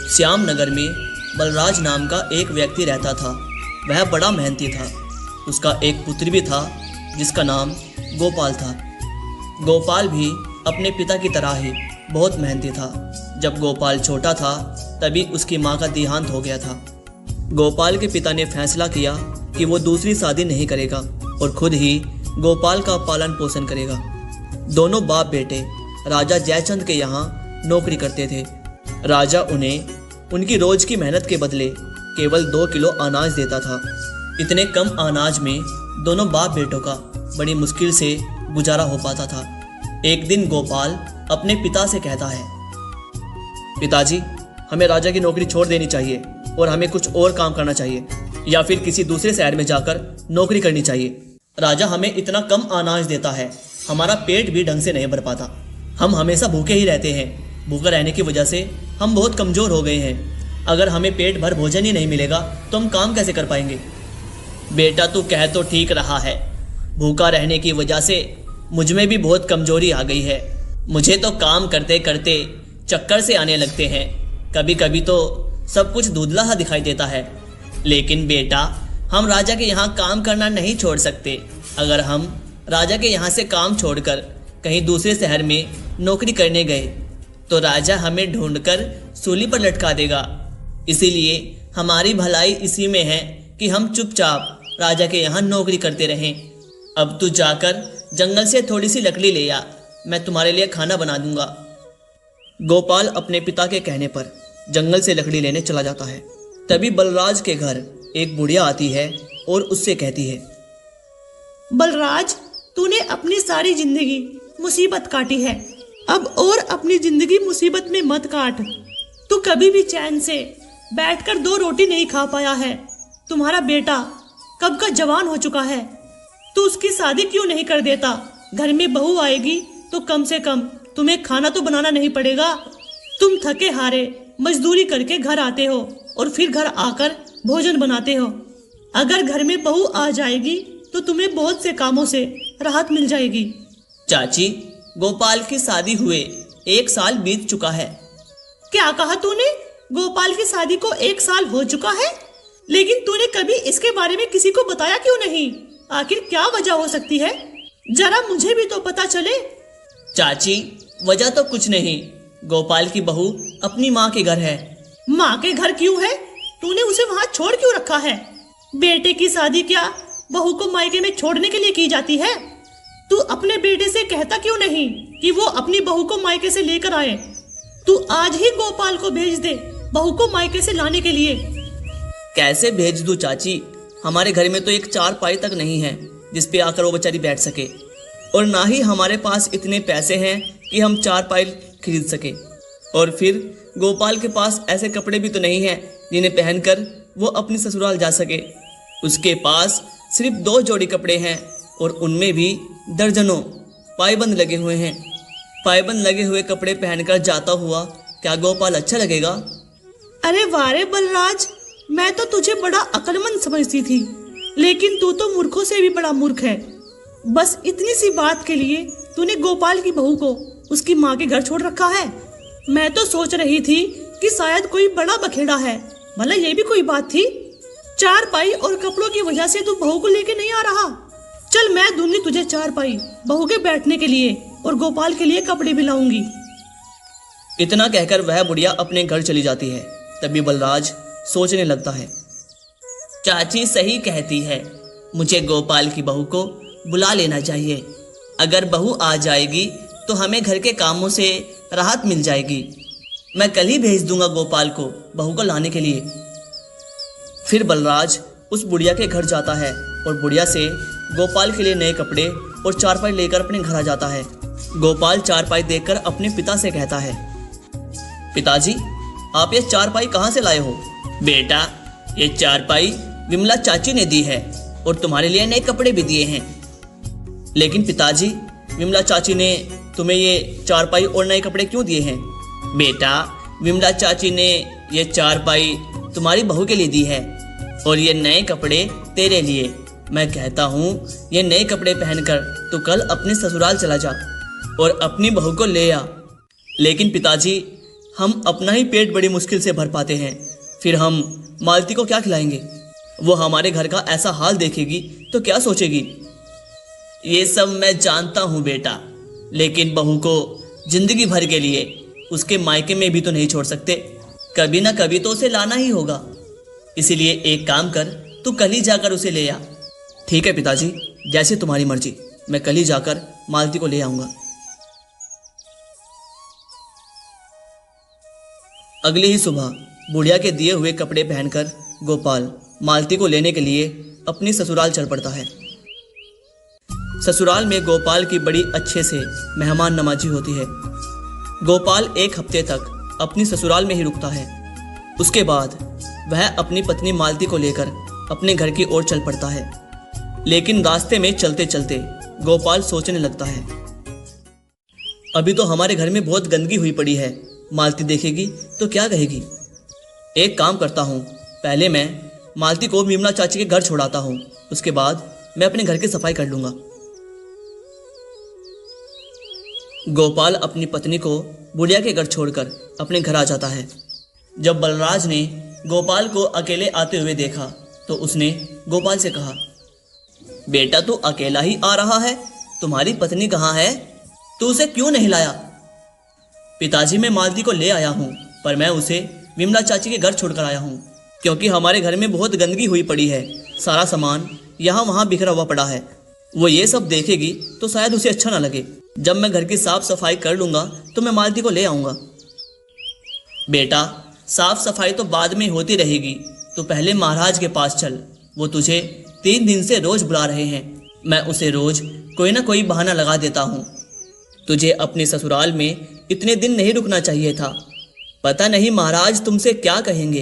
श्याम नगर में बलराज नाम का एक व्यक्ति रहता था। वह बड़ा मेहनती था। उसका एक पुत्र भी था जिसका नाम गोपाल था। गोपाल भी अपने पिता की तरह ही बहुत मेहनती था। जब गोपाल छोटा था तभी उसकी माँ का देहांत हो गया था। गोपाल के पिता ने फैसला किया कि वो दूसरी शादी नहीं करेगा और खुद ही गोपाल का पालन पोषण करेगा। दोनों बाप बेटे राजा जयचंद के यहाँ नौकरी करते थे। राजा उन्हें उनकी रोज की मेहनत के बदले केवल 2 किलो अनाज देता था। इतने कम अनाज में दोनों बाप बेटों का बड़ी मुश्किल से गुजारा हो पाता था। एक दिन गोपाल अपने पिता से कहता है, पिताजी, हमें राजा की नौकरी छोड़ देनी चाहिए और हमें कुछ और काम करना चाहिए या फिर किसी दूसरे शहर में जाकर नौकरी करनी चाहिए। राजा हमें इतना कम अनाज देता है, हमारा पेट भी ढंग से नहीं भर पाता। हम हमेशा भूखे ही रहते हैं। भूखा रहने की वजह से हम बहुत कमज़ोर हो गए हैं। अगर हमें पेट भर भोजन ही नहीं मिलेगा तो हम काम कैसे कर पाएंगे। बेटा, तू कह तो ठीक रहा है। भूखा रहने की वजह से मुझ में भी बहुत कमजोरी आ गई है। मुझे तो काम करते करते चक्कर से आने लगते हैं। कभी कभी तो सब कुछ धुंधला सा दिखाई देता है। लेकिन बेटा, हम राजा के यहाँ काम करना नहीं छोड़ सकते। अगर हम राजा के यहाँ से काम छोड़कर कहीं दूसरे शहर में नौकरी करने गए तो राजा हमें ढूंढकर सूली पर लटका देगा। इसीलिए हमारी भलाई इसी में है कि हम चुपचाप राजा के यहाँ नौकरी करते रहें। अब तू जाकर जंगल से थोड़ी सी लकड़ी ले आ, मैं तुम्हारे लिए खाना बना दूंगा। गोपाल अपने पिता के कहने पर जंगल से लकड़ी लेने चला जाता है। तभी बलराज के घर एक बुढ़िया आती है और उससे कहती है, बलराज, तूने अपनी सारी जिंदगी मुसीबत काटी है, अब और अपनी जिंदगी मुसीबत में मत काट। तू कभी भी चैन से बैठकर 2 रोटी नहीं खा पाया है। तुम्हारा बेटा कब का जवान हो चुका है, तू उसकी शादी क्यों नहीं कर देता? घर में बहू आएगी तो कम से कम तुम्हें खाना तो बनाना नहीं पड़ेगा। तुम थके हारे मजदूरी करके घर आते हो और फिर घर आकर भोजन बनाते हो। अगर घर में बहू आ जाएगी तो तुम्हें बहुत से कामों से राहत मिल जाएगी। चाची, गोपाल की शादी हुए 1 साल बीत चुका है। क्या कहा तूने? गोपाल की शादी को 1 साल हो चुका है? लेकिन तूने कभी इसके बारे में किसी को बताया क्यों नहीं? आखिर क्या वजह हो सकती है? जरा मुझे भी तो पता चले। चाची, वजह तो कुछ नहीं। गोपाल की बहू अपनी माँ के घर है। माँ के घर क्यों है? तूने उसे वहाँ छोड़ क्यों रखा है? बेटे की शादी क्या बहू को मायके में छोड़ने के लिए की जाती है? तू अपने बेटे से कहता क्यों नहीं कि वो अपनी बहू को मायके से लेकर आए? तू आज ही गोपाल को भेज दे बहू को मायके से लाने के लिए। कैसे भेज दूं चाची? हमारे घर में तो एक चारपाई तक नहीं है जिस पे आकर वो बेचारी बैठ सके, और ना ही हमारे पास इतने पैसे हैं कि हम चारपाई खरीद सके। और फिर गोपाल के पास ऐसे कपड़े भी तो नहीं हैं जिन्हें पहनकर वो अपनी ससुराल जा सके। उसके पास सिर्फ 2 जोड़ी कपड़े हैं और उनमें भी दर्जनों पायबंद लगे हुए हैं। पायबंद लगे हुए कपड़े पहनकर जाता हुआ क्या गोपाल अच्छा लगेगा? अरे वारे बलराज, मैं तो तुझे बड़ा अक्लमंद समझती थी, लेकिन तू तो मूर्खों से भी बड़ा मूर्ख है। बस इतनी सी बात के लिए तूने गोपाल की बहू को उसकी माँ के घर छोड़ रखा है। मैं तो सोच रही थी कि शायद कोई बड़ा बखेड़ा है। भला ये भी कोई बात थी? चारपाई और कपड़ों की वजह से तू बहू को लेके नहीं आ रहा? चल, मैं दूंगी तुझे चारपाई बहू के बैठने के लिए और गोपाल के लिए कपड़े भी लाऊंगी। इतना कहकर वह बुढ़िया अपने घर चली जाती है। तभी बलराज सोचने लगता है, चाची सही कहती है, मुझे गोपाल की बहू को बुला लेना चाहिए। अगर बहू आ जाएगी तो हमें घर के कामों से राहत मिल जाएगी। मैं कल ही भेज दूंगा गोपाल को बहू को लाने के लिए। फिर बलराज उस बुढ़िया के घर जाता है और बुढ़िया से गोपाल के लिए नए कपड़े और चारपाई लेकर अपने घर आ जाता है। गोपाल चारपाई देखकर अपने पिता से कहता है, पिताजी, आप ये चारपाई कहाँ से लाए हो? बेटा, ये चारपाई विमला चाची ने दी है और तुम्हारे लिए नए कपड़े भी दिए हैं। लेकिन पिताजी, विमला चाची ने तुम्हें ये चारपाई और नए कपड़े क्यों दिए हैं? बेटा, विमला चाची ने ये चारपाई तुम्हारी बहू के लिए दी है और ये नए कपड़े तेरे लिए। मैं कहता हूँ ये नए कपड़े पहनकर तू कल अपने ससुराल चला जा और अपनी बहू को ले आ। लेकिन पिताजी, हम अपना ही पेट बड़ी मुश्किल से भर पाते हैं, फिर हम मालती को क्या खिलाएंगे? वो हमारे घर का ऐसा हाल देखेगी तो क्या सोचेगी? ये सब मैं जानता हूँ बेटा, लेकिन बहू को जिंदगी भर के लिए उसके मायके में भी तो नहीं छोड़ सकते। कभी ना कभी तो उसे लाना ही होगा। इसीलिए एक काम कर, तू कल ही जाकर उसे ले आ। ठीक है पिताजी, जैसे तुम्हारी मर्जी, मैं कल ही जाकर मालती को ले आऊंगा। अगली ही सुबह बुढ़िया के दिए हुए कपड़े पहनकर गोपाल मालती को लेने के लिए अपनी ससुराल चल पड़ता है। ससुराल में गोपाल की बड़ी अच्छे से मेहमान नवाजी होती है। गोपाल एक हफ्ते तक अपनी ससुराल में ही रुकता है। उसके बाद वह अपनी पत्नी मालती को लेकर अपने घर की ओर चल पड़ता है। लेकिन रास्ते में चलते चलते गोपाल सोचने लगता है, अभी तो हमारे घर में बहुत गंदगी हुई पड़ी है, मालती देखेगी तो क्या कहेगी? एक काम करता हूँ, पहले मैं मालती को मीमना चाची के घर छोड़ाता हूँ, उसके बाद मैं अपने घर की सफाई कर लूँगा। गोपाल अपनी पत्नी को बुढ़िया के घर छोड़कर अपने घर आ जाता है। जब बलराज ने गोपाल को अकेले आते हुए देखा तो उसने गोपाल से कहा, बेटा तू अकेला ही आ रहा है, तुम्हारी पत्नी कहाँ है? तू उसे क्यों नहीं लाया? पिताजी, मैं मालती को ले आया हूँ, पर मैं उसे विमला चाची के घर छोड़कर आया हूँ, क्योंकि हमारे घर में बहुत गंदगी हुई पड़ी है, सारा सामान यहाँ वहाँ बिखरा हुआ पड़ा है। वो ये सब देखेगी तो शायद उसे अच्छा ना लगे। जब मैं घर की साफ सफाई कर लूँगा तो मैं मालती को ले आऊँगा। बेटा, साफ सफाई तो बाद में होती रहेगी, तो पहले महाराज के पास चल, वो तुझे 3 दिन से रोज बुला रहे हैं। मैं उसे रोज कोई ना कोई बहाना लगा देता हूँ। तुझे अपने ससुराल में इतने दिन नहीं रुकना चाहिए था, पता नहीं महाराज तुमसे क्या कहेंगे।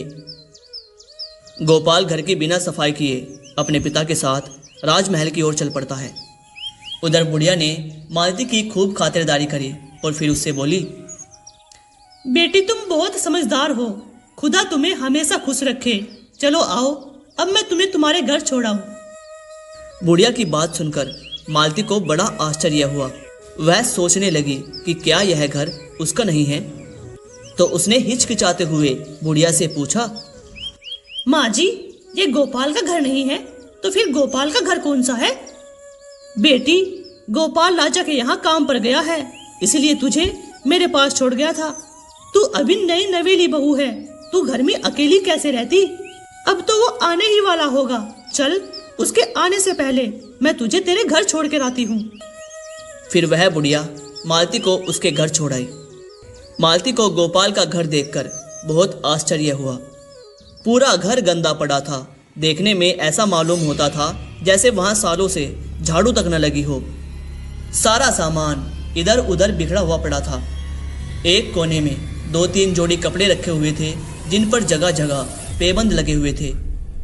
गोपाल घर की बिना सफाई किए अपने पिता के साथ राजमहल की ओर चल पड़ता है। उधर बुढ़िया ने मालती की खूब खातिरदारी करी और फिर उससे बोली, बेटी तुम बहुत समझदार हो, खुदा तुम्हें हमेशा खुश रखे। चलो आओ, अब मैं तुम्हें तुम्हारे घर छोड़ाऊं। बुढ़िया की बात सुनकर मालती को बड़ा आश्चर्य हुआ। वह सोचने लगी कि क्या यह घर उसका नहीं है। तो उसने हिचकिचाते हुए बुढ़िया से पूछा, माँ जी, ये गोपाल का घर नहीं है तो फिर गोपाल का घर कौन सा है? बेटी, गोपाल राजा के यहाँ काम पर गया है, इसलिए तुझे मेरे पास छोड़ गया था। तू अभी नई नवेली बहू है, तू घर में अकेली कैसे रहती? अब तो वो आने ही वाला होगा। चल, उसके आने से पहले मैं तुझे तेरे घर छोड़ के लाती हूँ। फिर वह बुढ़िया मालती को उसके घर छोड़ आई। मालती को गोपाल का घर देखकर बहुत आश्चर्य हुआ। पूरा घर गंदा पड़ा था। देखने में ऐसा मालूम होता था जैसे वहां सालों से झाड़ू तक न लगी हो। सारा सामान इधर उधर बिखरा हुआ पड़ा था। एक कोने में 2-3 जोड़ी कपड़े रखे हुए थे, जिन पर जगह जगह पेबंद लगे हुए थे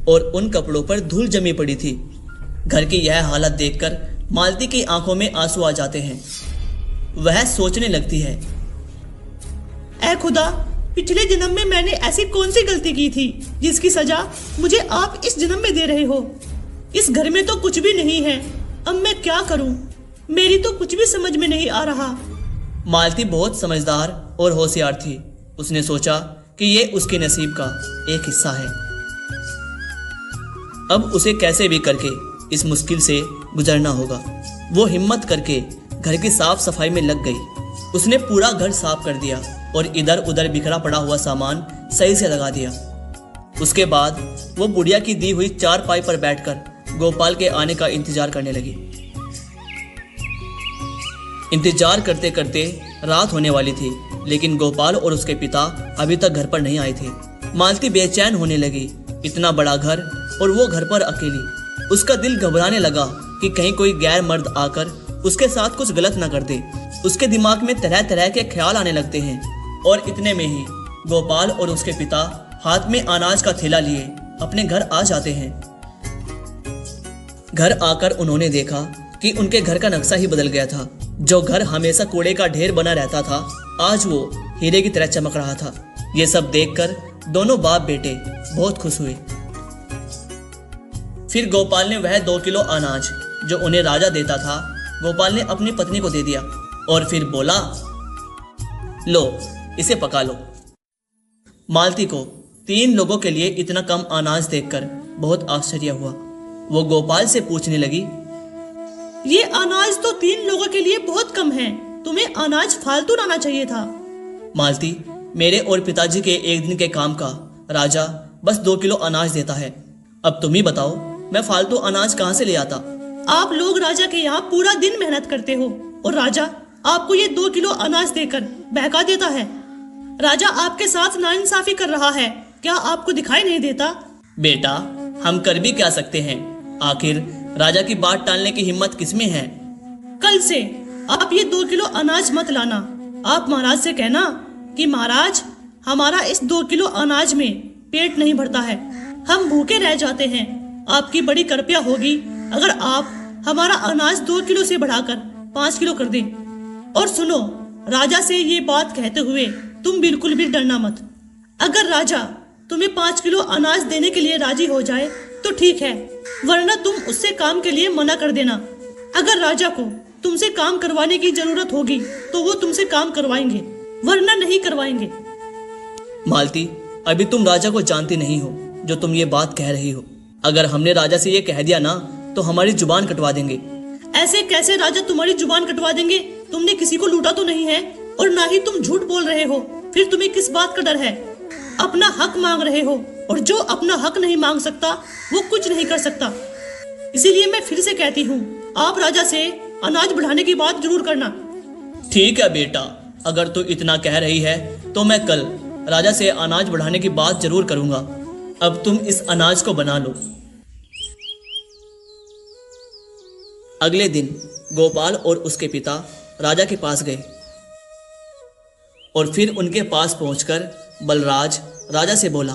और उन कपड़ों पर धूल जमी पड़ी थी। घर की यह हालत देखकर मालती की आंखों में आंसू आ जाते हैं। वह सोचने लगती है, ऐ खुदा, पिछले जन्म में मैंने ऐसी कौन सी गलती की थी जिसकी सजा मुझे आप इस जन्म में दे रहे हो? इस घर में तो कुछ भी नहीं है, अब मैं क्या करूं? मेरी तो कुछ भी समझ में नहीं आ रहा। मालती बहुत समझदार और होशियार थी। उसने सोचा कि ये उसके नसीब का एक हिस्सा है। अब उसे कैसे भी करके इस मुश्किल से गुजरना होगा। वो हिम्मत करके घर की साफ सफाई में लग गई। उसने पूरा घर साफ कर दिया और इधर उधर बिखरा पड़ा हुआ सामान सही से लगा दिया। उसके बाद वो बुढ़िया की दी हुई चारपाई पर बैठकर गोपाल के आने का इंतजार करने लगी। इंतजार करते करते रात होने वाली थी, लेकिन गोपाल और उसके पिता अभी तक घर पर नहीं आए थे। मालती बेचैन होने लगी। इतना बड़ा घर और वो घर पर अकेली। उसका दिल घबराने लगा कि कहीं कोई गैर मर्द आकर उसके साथ कुछ गलत न कर दे। उसके दिमाग में तरह तरह के ख्याल आने लगते हैं और इतने में ही गोपाल और उसके पिता हाथ में अनाज का थैला लिए अपने घर आ जाते हैं। घर आकर उन्होंने देखा कि उनके घर का नक्शा ही बदल गया था। जो घर हमेशा कूड़े का ढेर बना रहता था, आज वो हीरे की तरह चमक रहा था। ये सब देखकर दोनों बाप बेटे बहुत खुश हुए। फिर गोपाल ने वह 2 किलो अनाज जो उन्हें राजा देता था, गोपाल ने अपनी पत्नी को दे दिया और फिर बोला, लो इसे पका लो, मालती को 3 लोगों के लिए इतना कम अनाज देखकर बहुत आश्चर्य हुआ। वो गोपाल से पूछने लगी, ये अनाज तो 3 लोगों के लिए बहुत कम है, तुम्हें अनाज फालतू लाना चाहिए था। मालती, मेरे और पिताजी के एक दिन के काम का राजा बस 2 किलो अनाज देता है। अब तुम ही बताओ, मैं फालतू अनाज कहाँ से ले आता? आप लोग राजा के यहाँ पूरा दिन मेहनत करते हो और राजा आपको ये 2 किलो अनाज देकर बहका देता है। राजा आपके साथ नाइंसाफी कर रहा है, क्या आपको दिखाई नहीं देता? बेटा, हम कर भी क्या सकते हैं? आखिर राजा की बात टालने की हिम्मत किसमें है? कल से आप ये 2 किलो अनाज मत लाना। आप महाराज से कहना कि महाराज, हमारा इस 2 किलो अनाज में पेट नहीं भरता है, हम भूखे रह जाते हैं। आपकी बड़ी कृपया होगी अगर आप हमारा अनाज 2 किलो से बढ़ाकर 5 किलो कर दें। और सुनो, राजा से ये बात कहते हुए तुम बिल्कुल भी डरना मत। अगर राजा तुम्हें 5 किलो अनाज देने के लिए राजी हो जाए तो ठीक है, वरना तुम उससे काम के लिए मना कर देना। अगर राजा को तुमसे काम करवाने की जरूरत होगी तो वो तुमसे काम करवाएंगे, वरना नहीं करवाएंगे। मालती, अभी तुम राजा को जानती नहीं हो जो तुम ये बात कह रही हो। अगर हमने राजा से ये कह दिया ना तो हमारी जुबान कटवा देंगे। ऐसे कैसे राजा तुम्हारी जुबान कटवा देंगे? तुमने किसी को लूटा तो नहीं है और ना ही तुम झूठ बोल रहे हो, फिर तुम्हें किस बात का डर है? अपना हक मांग रहे हो और जो अपना हक नहीं मांग सकता वो कुछ नहीं कर सकता। इसीलिए मैं फिर से कहती हूँ, आप राजा से अनाज बढ़ाने की बात जरूर करना। ठीक है बेटा, अगर तू इतना कह रही है तो मैं कल राजा से अनाज बढ़ाने की बात जरूर करूंगा। अब तुम इस अनाज को बना लो। अगले दिन गोपाल और उसके पिता राजा के पास गए और फिर उनके पास पहुंचकर बलराज राजा से बोला,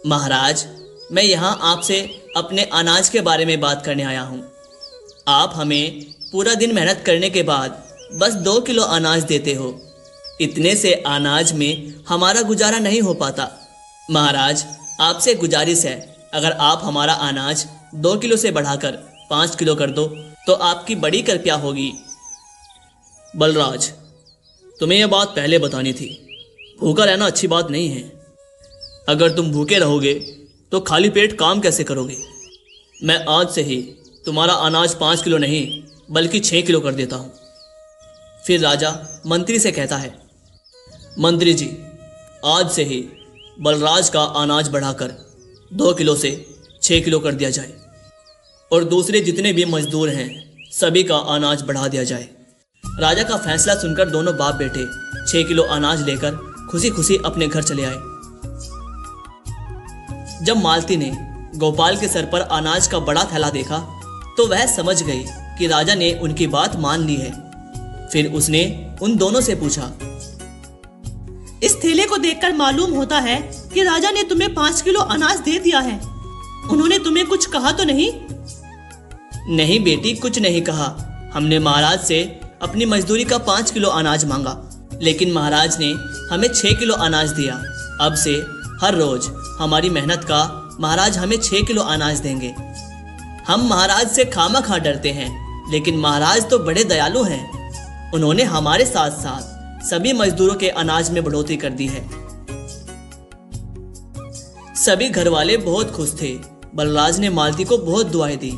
महाराज, मैं यहाँ आपसे अपने अनाज के बारे में बात करने आया हूँ। आप हमें पूरा दिन मेहनत करने के बाद बस 2 किलो अनाज देते हो। इतने से अनाज में हमारा गुजारा नहीं हो पाता। महाराज, आपसे गुजारिश है, अगर आप हमारा अनाज 2 किलो से बढ़ाकर 5 किलो कर दो तो आपकी बड़ी कृपया होगी। बलराज, तुम्हें यह बात पहले बतानी थी। भूखा रहना अच्छी बात नहीं है। अगर तुम भूखे रहोगे तो खाली पेट काम कैसे करोगे? मैं आज से ही तुम्हारा अनाज 5 किलो नहीं बल्कि 6 किलो कर देता हूँ। फिर राजा मंत्री से कहता है, मंत्री जी, आज से ही बलराज का अनाज बढ़ाकर 2 किलो से 6 किलो कर दिया जाए और दूसरे जितने भी मजदूर हैं सभी का अनाज बढ़ा दिया जाए। राजा का फैसला सुनकर दोनों बाप बेटे 6 किलो अनाज लेकर खुशी खुशी अपने घर चले आए। जब मालती ने गोपाल के सर पर अनाज का बड़ा थैला देखा तो वह समझ गई कि राजा ने उनकी बात मान ली है। फिर उसने उन दोनों से पूछा, इस थैले को देखकर मालूम होता है कि राजा ने तुम्हें 5 किलो अनाज दे दिया है। उन्होंने तुम्हें कुछ कहा तो नहीं? नहीं बेटी, कुछ नहीं कहा। हमने महाराज से अपनी मजदूरी का 5 किलो अनाज मांगा, लेकिन महाराज ने हमें 6 किलो अनाज दिया। अब से हर रोज हमारी मेहनत का महाराज हमें 6 किलो अनाज देंगे। हम महाराज से खामखा डरते हैं, लेकिन महाराज तो बड़े दयालु हैं। उन्होंने हमारे साथ साथ सभी मजदूरों के अनाज में बढ़ोतरी कर दी है। सभी घर वाले बहुत खुश थे। बलराज ने मालती को बहुत दुआएं दी।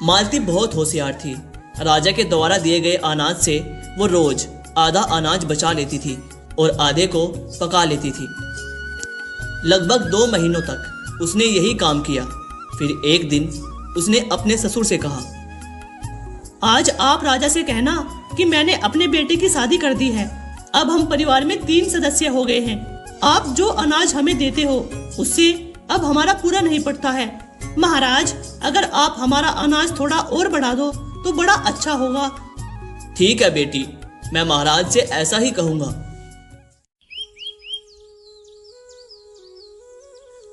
मालती बहुत होशियार थी। राजा के द्वारा दिए गए अनाज से वो रोज आधा अनाज बचा लेती थी और आधे को पका लेती थी। लगभग 2 महीनों तक उसने यही काम किया। फिर एक दिन उसने अपने ससुर से कहा, आज आप राजा से कहना कि मैंने अपने बेटे की शादी कर दी है। अब हम परिवार में 3 सदस्य हो गए हैं। आप जो अनाज हमें देते हो उससे अब हमारा पूरा नहीं पड़ता है। महाराज, अगर आप हमारा अनाज थोड़ा और बढ़ा दो तो बड़ा अच्छा होगा। ठीक है बेटी, मैं महाराज से ऐसा ही कहूंगा।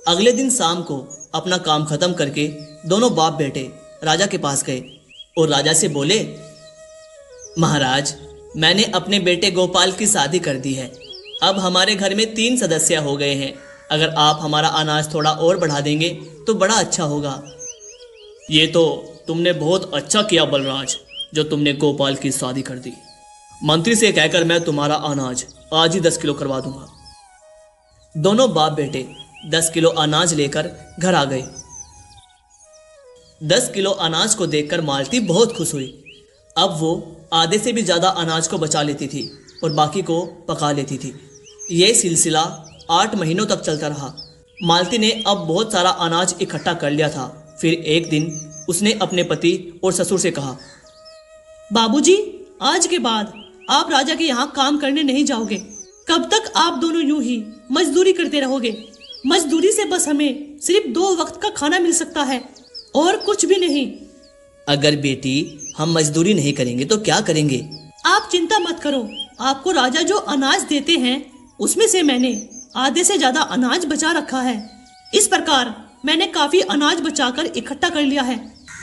अगले दिन शाम को अपना काम खत्म करके दोनों बाप बेटे राजा के पास गए और राजा से बोले, महाराज, मैंने अपने बेटे गोपाल की शादी कर दी है। अब हमारे घर में 3 सदस्य हो गए हैं। अगर आप हमारा अनाज थोड़ा और बढ़ा देंगे तो बड़ा अच्छा होगा। ये तो तुमने बहुत अच्छा किया बलराज, जो तुमने गोपाल की शादी कर दी। मंत्री से कहकर मैं तुम्हारा अनाज आज ही 10 किलो करवा दूंगा। दोनों बाप बेटे 10 किलो अनाज लेकर घर आ गए। 10 किलो अनाज को देखकर मालती बहुत खुश हुई। अब वो आधे से भी ज़्यादा अनाज को बचा लेती थी और बाकी को पका लेती थी। ये सिलसिला 8 महीनों तक चलता रहा। मालती ने अब बहुत सारा अनाज इकट्ठा कर लिया था। फिर एक दिन उसने अपने पति और ससुर से कहा, बाबूजी, आज के बाद आप राजा के यहाँ काम करने नहीं जाओगे। कब तक आप दोनों यूं ही मजदूरी करते रहोगे? मजदूरी से बस हमें सिर्फ 2 वक्त का खाना मिल सकता है और कुछ भी नहीं। अगर बेटी हम मजदूरी नहीं करेंगे तो क्या करेंगे? आप चिंता मत करो। आपको राजा जो अनाज देते हैं उसमें से मैंने आधे से ज्यादा अनाज बचा रखा है। इस प्रकार मैंने काफी अनाज बचाकर इकट्ठा कर लिया है।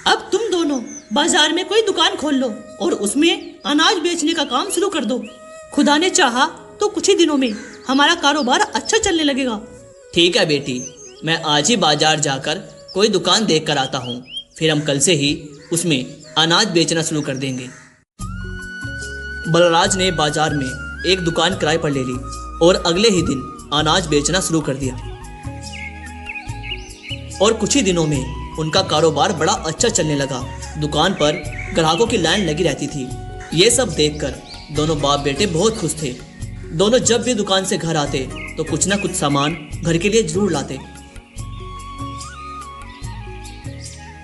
अब तुम दोनों बाजार में कोई दुकान खोल लो और उसमें अनाज बेचने का काम शुरू कर दो। खुदा ने चाहा तो कुछ ही दिनों में हमारा कारोबार अच्छा चलने लगेगा। ठीक है बेटी, मैं आज ही बाजार जाकर कोई दुकान देख कर आता हूँ। फिर हम कल से ही उसमें अनाज बेचना शुरू कर देंगे। बलराज ने बाजार में एक दुकान किराए पर ले ली और अगले ही दिन अनाज बेचना शुरू कर दिया। और कुछ ही दिनों में उनका कारोबार बड़ा अच्छा चलने लगा। दुकान पर ग्राहकों की लाइन लगी रहती थी। ये सब देखकर दोनों बाप बेटे बहुत खुश थे। दोनों जब भी दुकान से घर आते तो कुछ ना कुछ सामान घर के लिए जरूर लाते।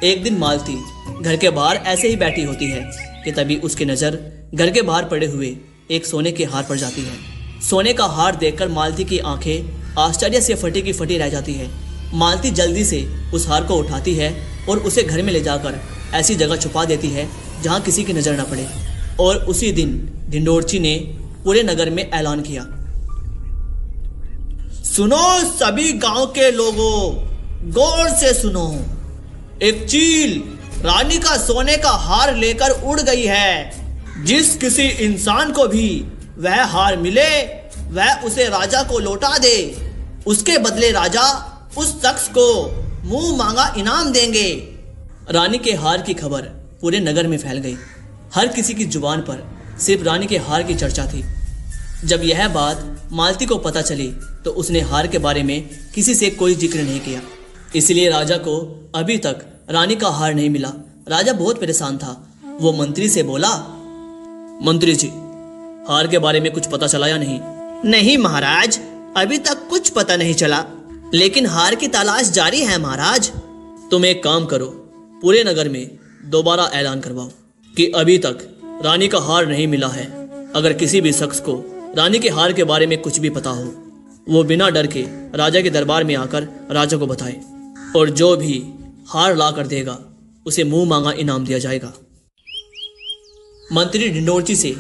एक दिन मालती घर के बाहर ऐसे ही बैठी होती है कि तभी उसकी नज़र घर के बाहर पड़े हुए एक सोने के हार पर जाती है। सोने का हार देखकर मालती की आंखें आश्चर्य से फटी की फटी रह जाती है। मालती जल्दी से उस हार को उठाती है और उसे घर में ले जाकर ऐसी जगह छुपा देती है जहां किसी की नज़र न पड़े। और उसी दिन ढिंडोरची ने पूरे नगर में ऐलान किया, सुनो सभी गांव के लोगों, गौर से सुनो। एक चील रानी का सोने का हार लेकर उड़ गई है। जिस किसी इंसान को भी वह हार मिले वह उसे राजा को लौटा दे। उसके बदले राजा उस शख्स को मुंह मांगा इनाम देंगे। रानी के हार की खबर पूरे नगर में फैल गई। हर किसी की जुबान पर सिर्फ रानी के हार की चर्चा थी। जब यह बात मालती को पता चली तो उसने हार के बारे में किसी से कोई जिक्र नहीं किया। इसलिए राजा को अभी तक रानी का हार नहीं मिला। राजा बहुत परेशान था। वो मंत्री से बोला, मंत्री जी, हार के बारे में कुछ पता चला या नहीं? नहीं महाराज, अभी तक कुछ पता नहीं चला, लेकिन हार की तलाश जारी है महाराज। तुम एक काम करो, पूरे नगर में दोबारा ऐलान करवाओ कि अभी तक रानी का हार नहीं मिला है। अगर किसी भी शख्स को रानी के हार के बारे में कुछ भी पता हो, वो बिना डर के राजा के दरबार में आकर राजा को बताए, और जो भी हार ला कर देगा उसे मुंह मांगा इनाम दिया जाएगा। मंत्री ढिंडोरची से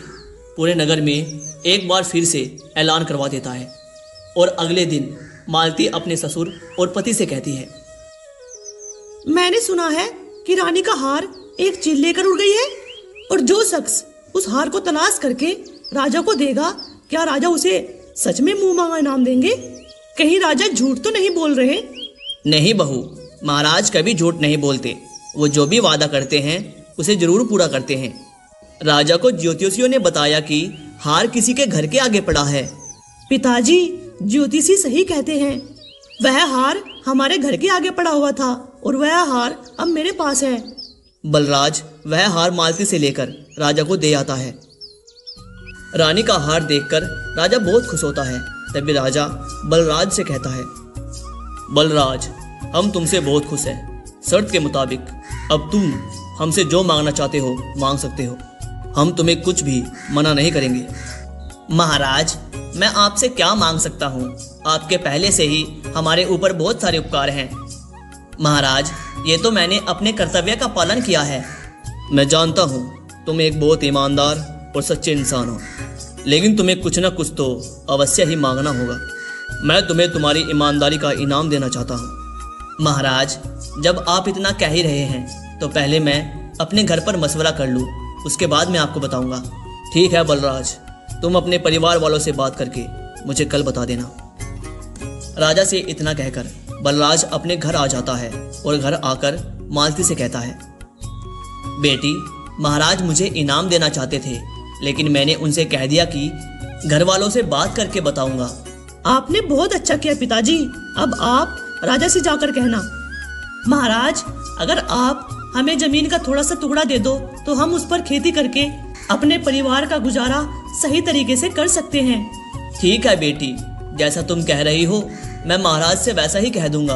पूरे नगर में एक बार फिर से ऐलान करवा देता है। और अगले दिन मालती अपने ससुर और पति से कहती है, मैंने सुना है कि रानी का हार एक चील लेकर उड़ गई है, और जो शख्स उस हार को तलाश करके राजा को देगा, क्या राजा उसे सच में मुंह मांगा इनाम देंगे? कहीं राजा झूठ तो नहीं बोल रहे? नहीं बहू, महाराज कभी झूठ नहीं बोलते। वो जो भी वादा करते हैं उसे जरूर पूरा करते हैं। राजा को ज्योतिषियों ने बताया कि हार किसी के घर के आगे पड़ा है। पिताजी, ज्योतिषी सही कहते हैं। वह हार हमारे घर के आगे पड़ा हुआ था और वह हार अब मेरे पास है। बलराज वह हार मालती से लेकर राजा को दे आता है। रानी का हार देखकर राजा बहुत खुश होता है। तभी राजा बलराज से कहता है, बलराज, हम तुमसे बहुत खुश हैं। शर्त के मुताबिक अब तुम हमसे जो मांगना चाहते हो मांग सकते हो। हम तुम्हें कुछ भी मना नहीं करेंगे। महाराज, मैं आपसे क्या मांग सकता हूँ? आपके पहले से ही हमारे ऊपर बहुत सारे उपकार हैं। महाराज, ये तो मैंने अपने कर्तव्य का पालन किया है। मैं जानता हूँ तुम एक बहुत ईमानदार और सच्चे इंसान हो, लेकिन तुम्हें कुछ न कुछ तो अवश्य ही मांगना होगा। मैं तुम्हें तुम्हारी ईमानदारी का इनाम देना चाहता हूँ। महाराज, जब आप इतना कह ही रहे हैं तो पहले मैं अपने घर पर मशवरा कर लूँ, उसके बाद मैं आपको बताऊँगा। ठीक है बलराज, तुम अपने परिवार वालों से बात करके मुझे कल बता देना। राजा से इतना कहकर बलराज अपने घर आ जाता है और घर आकर मालती से कहता है, बेटी, महाराज मुझे इनाम देना चाहते थे, लेकिन मैंने उनसे कह दिया कि घर वालों से बात करके बताऊंगा। आपने बहुत अच्छा किया पिताजी। अब आप राजा से जाकर कहना, महाराज अगर आप हमें जमीन का थोड़ा सा टुकड़ा दे दो तो हम उस पर खेती करके अपने परिवार का गुजारा सही तरीके से कर सकते हैं। ठीक है बेटी, जैसा तुम कह रही हो मैं महाराज से वैसा ही कह दूंगा।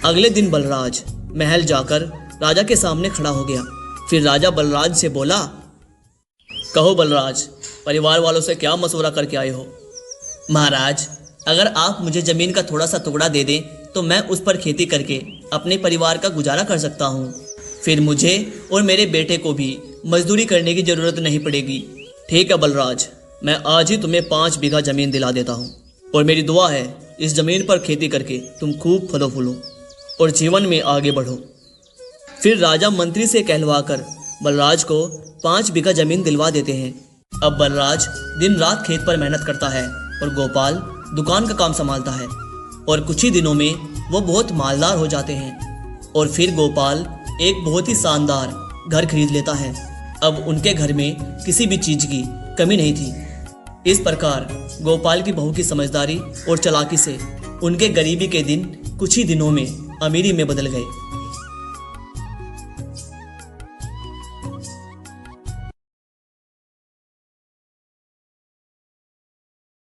अगले दिन बलराज महल जाकर राजा के सामने खड़ा हो गया। फिर राजा बलराज से बोला, कहो बलराज, परिवार वालों से क्या मशवरा करके आए हो? महाराज अगर आप मुझे जमीन का थोड़ा सा टुकड़ा दे दें तो मैं उस पर खेती करके अपने परिवार का गुजारा कर सकता हूँ। फिर मुझे और मेरे बेटे को भी मजदूरी करने की जरूरत नहीं पड़ेगी। ठीक है बलराज, मैं आज ही तुम्हें 5 बीघा जमीन दिला देता हूँ और मेरी दुआ है इस जमीन पर खेती करके तुम खूब फलो फूलो और जीवन में आगे बढ़ो। फिर राजा मंत्री से कहलवाकर बलराज को 5 बीघा जमीन दिलवा देते हैं। अब बलराज दिन रात खेत पर मेहनत करता है और गोपाल दुकान का काम संभालता है और कुछ ही दिनों में वो बहुत मालदार हो जाते हैं और फिर गोपाल एक बहुत ही शानदार घर खरीद लेता है। अब उनके घर में किसी भी चीज की कमी नहीं थी। इस प्रकार गोपाल की बहू की समझदारी और चालाकी से उनके गरीबी के दिन कुछ ही दिनों में अमीरी में बदल गए।